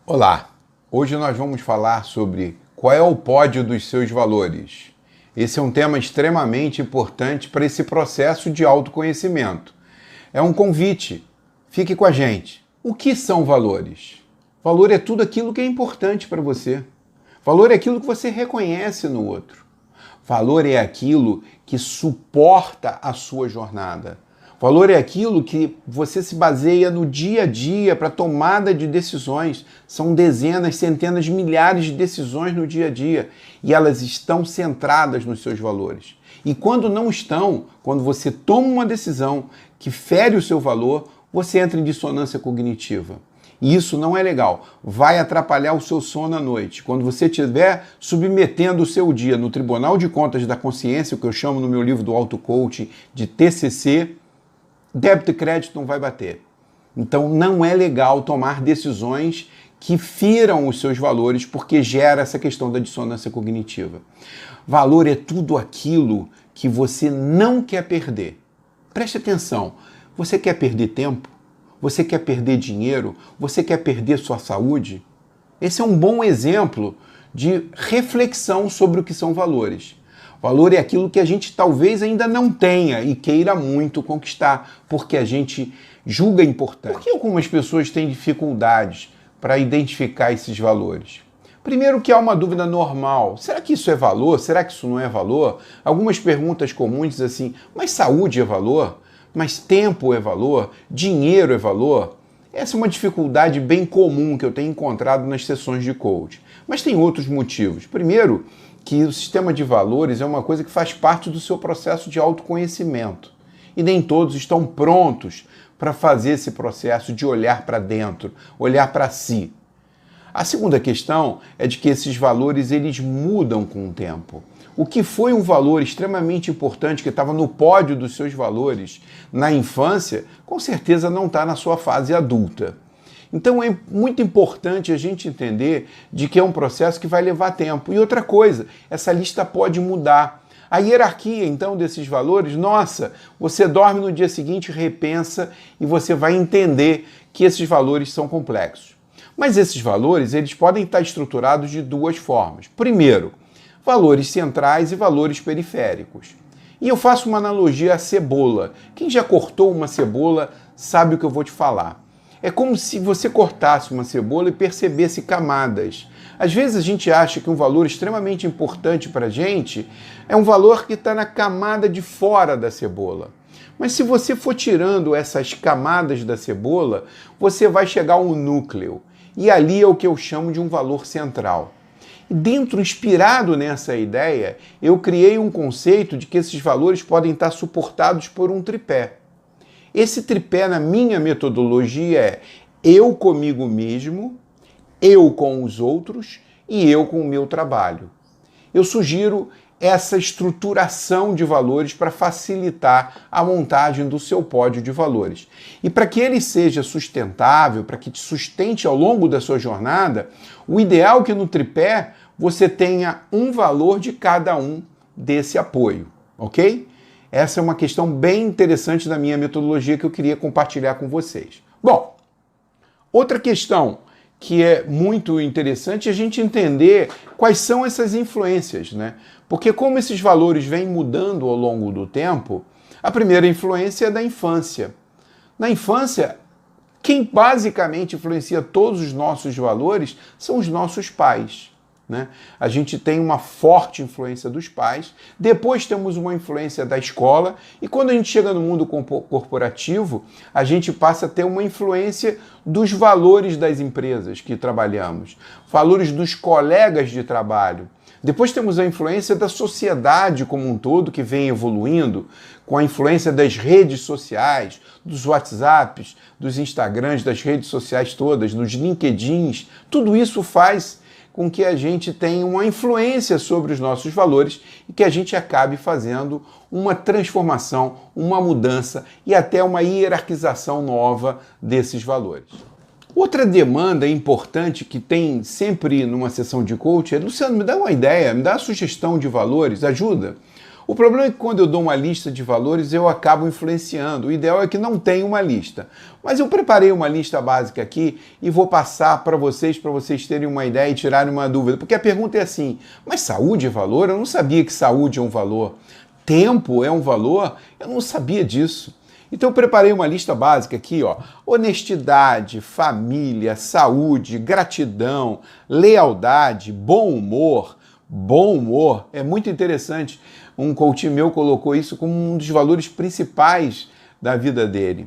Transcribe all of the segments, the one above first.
Olá, hoje nós vamos falar sobre qual é o pódio dos seus valores. Esse é um tema extremamente importante para esse processo de autoconhecimento. É um convite, fique com a gente. O que são valores? Valor é tudo aquilo que é importante para você. Valor é aquilo que você reconhece no outro. Valor é aquilo que suporta a sua jornada. Valor é aquilo que você se baseia no dia a dia para tomada de decisões. São dezenas, centenas, milhares de decisões no dia a dia e elas estão centradas nos seus valores. E quando não estão, quando você toma uma decisão que fere o seu valor, você entra em dissonância cognitiva. E isso não é legal. Vai atrapalhar o seu sono à noite. Quando você estiver submetendo o seu dia no Tribunal de Contas da Consciência, o que eu chamo no meu livro do Auto-Coaching de TCC, débito e crédito não vai bater. Então não é legal tomar decisões que firam os seus valores porque gera essa questão da dissonância cognitiva. Valor é tudo aquilo que você não quer perder. Preste atenção. Você quer perder tempo? Você quer perder dinheiro? Você quer perder sua saúde? Esse é um bom exemplo de reflexão sobre o que são valores. Valor é aquilo que a gente talvez ainda não tenha e queira muito conquistar, porque a gente julga importante. Por que algumas pessoas têm dificuldades para identificar esses valores? Primeiro que há uma dúvida normal. Será que isso é valor? Será que isso não é valor? Algumas perguntas comuns dizem assim, mas saúde é valor? Mas tempo é valor? Dinheiro é valor? Essa é uma dificuldade bem comum que eu tenho encontrado nas sessões de coaching. Mas tem outros motivos. Primeiro, que o sistema de valores é uma coisa que faz parte do seu processo de autoconhecimento. E nem todos estão prontos para fazer esse processo de olhar para dentro, olhar para si. A segunda questão é de que esses valores eles mudam com o tempo. O que foi um valor extremamente importante, que estava no pódio dos seus valores na infância, com certeza não está na sua fase adulta. Então é muito importante a gente entender de que é um processo que vai levar tempo. E outra coisa, essa lista pode mudar. A hierarquia, então, desses valores, nossa, você dorme no dia seguinte, repensa e você vai entender que esses valores são complexos. Mas esses valores, eles podem estar estruturados de duas formas. Primeiro, valores centrais e valores periféricos. E eu faço uma analogia à cebola. Quem já cortou uma cebola sabe o que eu vou te falar. É como se você cortasse uma cebola e percebesse camadas. Às vezes a gente acha que um valor extremamente importante para a gente é um valor que está na camada de fora da cebola. Mas se você for tirando essas camadas da cebola, você vai chegar ao núcleo. E ali é o que eu chamo de um valor central. E dentro, inspirado nessa ideia, eu criei um conceito de que esses valores podem estar suportados por um tripé. Esse tripé, na minha metodologia, é eu comigo mesmo, eu com os outros e eu com o meu trabalho. Eu sugiro essa estruturação de valores para facilitar a montagem do seu pódio de valores. E para que ele seja sustentável, para que te sustente ao longo da sua jornada, o ideal é que no tripé você tenha um valor de cada um desse apoio, ok? Essa é uma questão bem interessante da minha metodologia que eu queria compartilhar com vocês. Bom, outra questão que é muito interessante é a gente entender quais são essas influências, né? Porque como esses valores vêm mudando ao longo do tempo, a primeira influência é da infância. Na infância, quem basicamente influencia todos os nossos valores são os nossos pais. Né? A gente tem uma forte influência dos pais, depois temos uma influência da escola e quando a gente chega no mundo corporativo, a gente passa a ter uma influência dos valores das empresas que trabalhamos, valores dos colegas de trabalho. Depois temos a influência da sociedade como um todo, que vem evoluindo, com a influência das redes sociais, dos WhatsApps, dos Instagrams, das redes sociais todas, dos LinkedIns. Tudo isso faz com que a gente tenha uma influência sobre os nossos valores e que a gente acabe fazendo uma transformação, uma mudança e até uma hierarquização nova desses valores. Outra demanda importante que tem sempre numa sessão de coaching é, Luciano, me dá uma ideia, me dá uma sugestão de valores, ajuda. O problema é que quando eu dou uma lista de valores, eu acabo influenciando. O ideal é que não tenha uma lista. Mas eu preparei uma lista básica aqui e vou passar para vocês terem uma ideia e tirarem uma dúvida. Porque a pergunta é assim, mas saúde é valor? Eu não sabia que saúde é um valor. Tempo é um valor? Eu não sabia disso. Então eu preparei uma lista básica aqui, ó. Honestidade, família, saúde, gratidão, lealdade, bom humor. Bom humor é muito interessante. Um coach meu colocou isso como um dos valores principais da vida dele.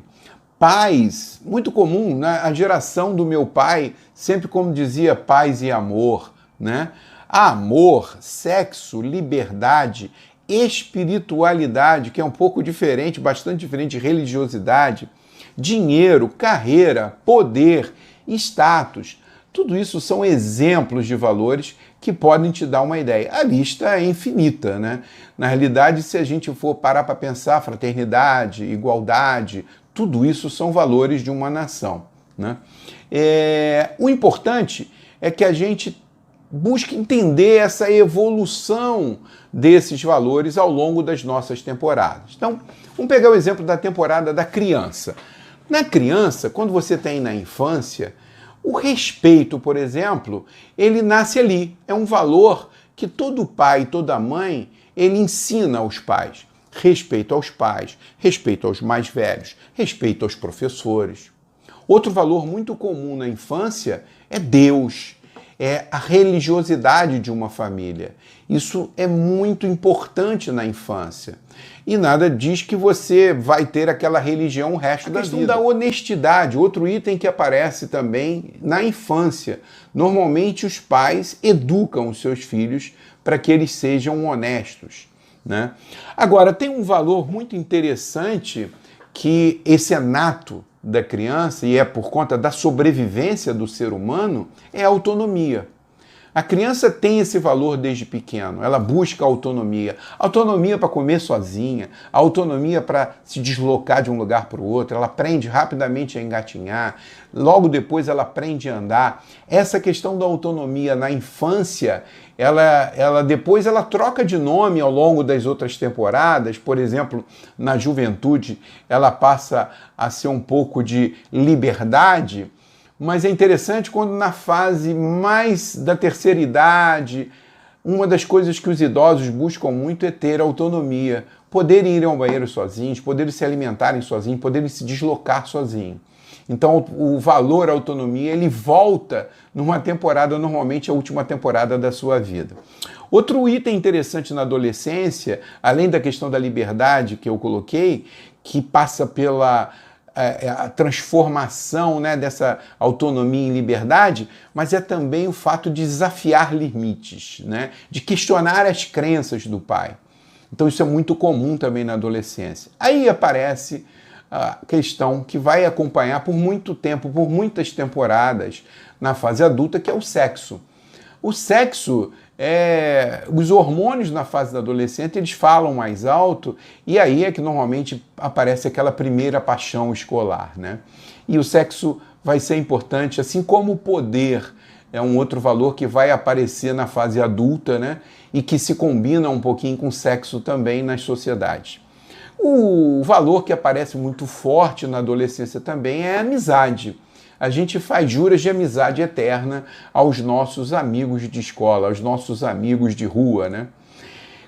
Paz, muito comum, né? A geração do meu pai sempre como dizia paz e amor, né? Amor, sexo, liberdade, espiritualidade, que é um pouco diferente, bastante diferente de religiosidade, dinheiro, carreira, poder, status. Tudo isso são exemplos de valores que podem te dar uma ideia. A lista é infinita, né? Na realidade, se a gente for parar para pensar, fraternidade, igualdade, tudo isso são valores de uma nação, né? O importante é que a gente busque entender essa evolução desses valores ao longo das nossas temporadas. Então, vamos pegar o exemplo da temporada da criança. Na criança, quando você tem na infância, o respeito, por exemplo, ele nasce ali. É um valor que todo pai, toda mãe, ele ensina aos pais. Respeito aos pais, respeito aos mais velhos, respeito aos professores. Outro valor muito comum na infância é Deus, é a religiosidade de uma família. Isso é muito importante na infância. E nada diz que você vai ter aquela religião o resto da vida. A questão da honestidade, outro item que aparece também na infância. Normalmente os pais educam os seus filhos para que eles sejam honestos, né? Agora, tem um valor muito interessante que esse é nato da criança e é por conta da sobrevivência do ser humano, é a autonomia. A criança tem esse valor desde pequeno, ela busca autonomia. Autonomia para comer sozinha, autonomia para se deslocar de um lugar para o outro, ela aprende rapidamente a engatinhar, logo depois ela aprende a andar. Essa questão da autonomia na infância, depois ela troca de nome ao longo das outras temporadas, por exemplo, na juventude ela passa a ser um pouco de liberdade. Mas é interessante quando na fase mais da terceira idade, uma das coisas que os idosos buscam muito é ter autonomia, poderem ir ao banheiro sozinhos, poderem se alimentarem sozinhos, poderem se deslocar sozinhos. Então o valor autonomia ele volta numa temporada, normalmente a última temporada da sua vida. Outro item interessante na adolescência, além da questão da liberdade que eu coloquei, que passa pela a transformação, né, dessa autonomia em liberdade, mas é também o fato de desafiar limites, né, de questionar as crenças do pai. Então isso é muito comum também na adolescência. Aí aparece a questão que vai acompanhar por muito tempo, por muitas temporadas na fase adulta, que é o sexo. O sexo, os hormônios na fase da adolescente, eles falam mais alto e aí é que normalmente aparece aquela primeira paixão escolar, né? E o sexo vai ser importante, assim como o poder é um outro valor que vai aparecer na fase adulta, né? E que se combina um pouquinho com o sexo também nas sociedades. O valor que aparece muito forte na adolescência também é a amizade. A gente faz juras de amizade eterna aos nossos amigos de escola, aos nossos amigos de rua, né?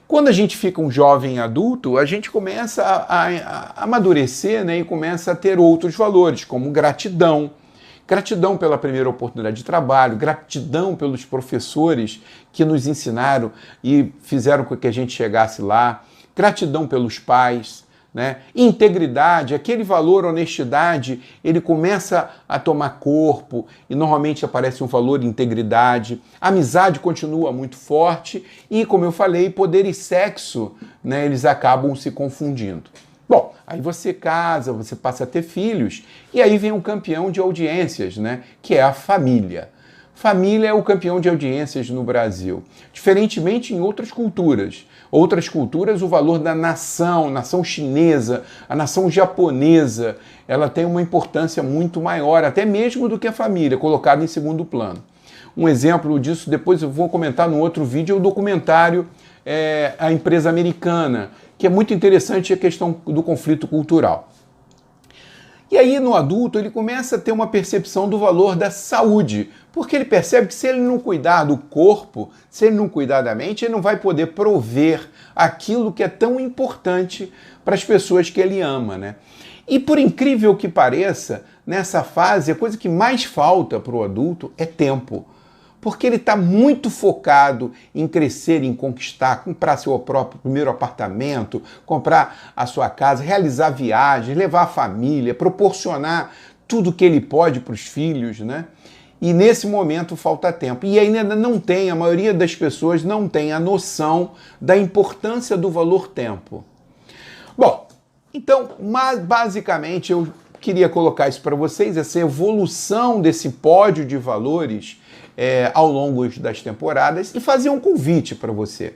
Quando a gente fica um jovem adulto, a gente começa a amadurecer, né? E começa a ter outros valores, como gratidão. Gratidão pela primeira oportunidade de trabalho, gratidão pelos professores que nos ensinaram e fizeram com que a gente chegasse lá, gratidão pelos pais, né? Integridade, aquele valor honestidade, ele começa a tomar corpo e normalmente aparece um valor integridade. A amizade continua muito forte e, como eu falei, poder e sexo, né, eles acabam se confundindo. Bom, aí você casa, você passa a ter filhos e aí vem um campeão de audiências, né, que é a família. Família é o campeão de audiências no Brasil, diferentemente em outras culturas. Outras culturas, o valor da nação, nação chinesa, a nação japonesa, ela tem uma importância muito maior, até mesmo do que a família, colocada em segundo plano. Um exemplo disso, depois eu vou comentar no outro vídeo, é o documentário a empresa americana, que é muito interessante a questão do conflito cultural. E aí, no adulto, ele começa a ter uma percepção do valor da saúde, porque ele percebe que se ele não cuidar do corpo, se ele não cuidar da mente, ele não vai poder prover aquilo que é tão importante para as pessoas que ele ama, né? E por incrível que pareça, nessa fase, a coisa que mais falta para o adulto é tempo. Porque ele está muito focado em crescer, em conquistar, comprar seu próprio primeiro apartamento, comprar a sua casa, realizar viagens, levar a família, proporcionar tudo que ele pode para os filhos, né? E nesse momento falta tempo. E ainda não tem, a maioria das pessoas não tem a noção da importância do valor tempo. Bom, então, basicamente eu queria colocar isso para vocês, essa evolução desse pódio de valores ao longo das temporadas, e fazer um convite para você.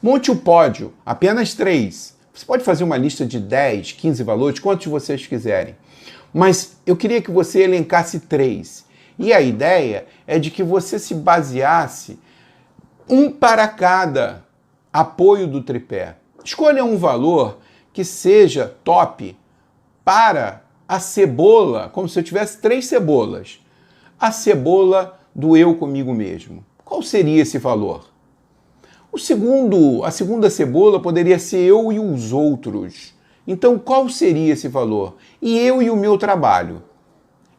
Monte o pódio, apenas 3. Você pode fazer uma lista de 10, 15 valores, quantos vocês quiserem. Mas eu queria que você elencasse 3. E a ideia é de que você se baseasse um para cada apoio do tripé. Escolha um valor que seja top para a cebola, como se eu tivesse 3 cebolas. A cebola do eu comigo mesmo. Qual seria esse valor? A segunda cebola poderia ser eu e os outros. Então, qual seria esse valor? E eu e o meu trabalho.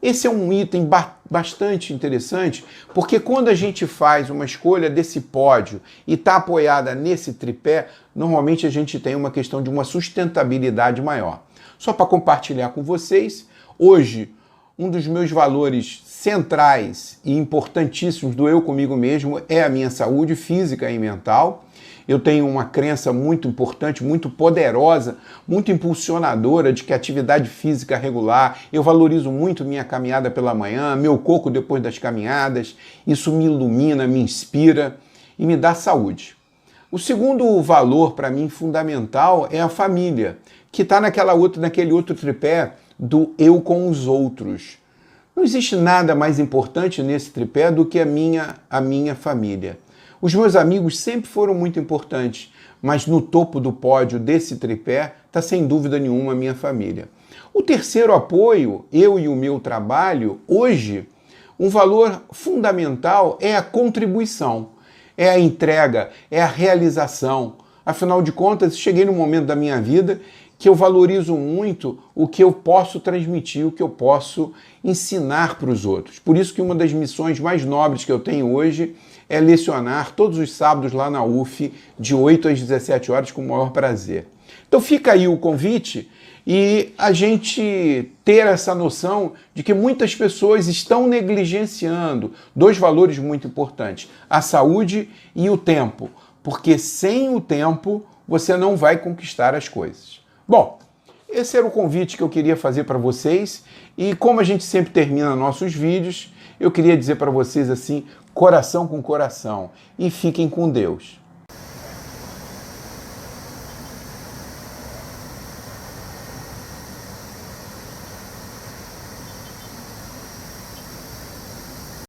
Esse é um item bastante interessante, porque quando a gente faz uma escolha desse pódio e está apoiada nesse tripé, normalmente a gente tem uma questão de uma sustentabilidade maior. Só para compartilhar com vocês, hoje, um dos meus valores centrais e importantíssimos do eu comigo mesmo é a minha saúde física e mental. Eu tenho uma crença muito importante, muito poderosa, muito impulsionadora de que atividade física regular, eu valorizo muito minha caminhada pela manhã, meu coco depois das caminhadas, isso me ilumina, me inspira e me dá saúde. O segundo valor, para mim, fundamental é a família, que está naquele outro tripé do eu com os outros. Não existe nada mais importante nesse tripé do que a minha família. Os meus amigos sempre foram muito importantes, mas no topo do pódio desse tripé está sem dúvida nenhuma a minha família. O terceiro apoio, eu e o meu trabalho, hoje, um valor fundamental é a contribuição, é a entrega, é a realização. Afinal de contas, cheguei num momento da minha vida que eu valorizo muito o que eu posso transmitir, o que eu posso ensinar para os outros. Por isso que uma das missões mais nobres que eu tenho hoje é lecionar todos os sábados lá na UF, de 8 às 17 horas, com o maior prazer. Então fica aí o convite e a gente ter essa noção de que muitas pessoas estão negligenciando 2 valores muito importantes, a saúde e o tempo, porque sem o tempo você não vai conquistar as coisas. Bom, esse era o convite que eu queria fazer para vocês e como a gente sempre termina nossos vídeos, eu queria dizer para vocês assim, coração com coração, e fiquem com Deus.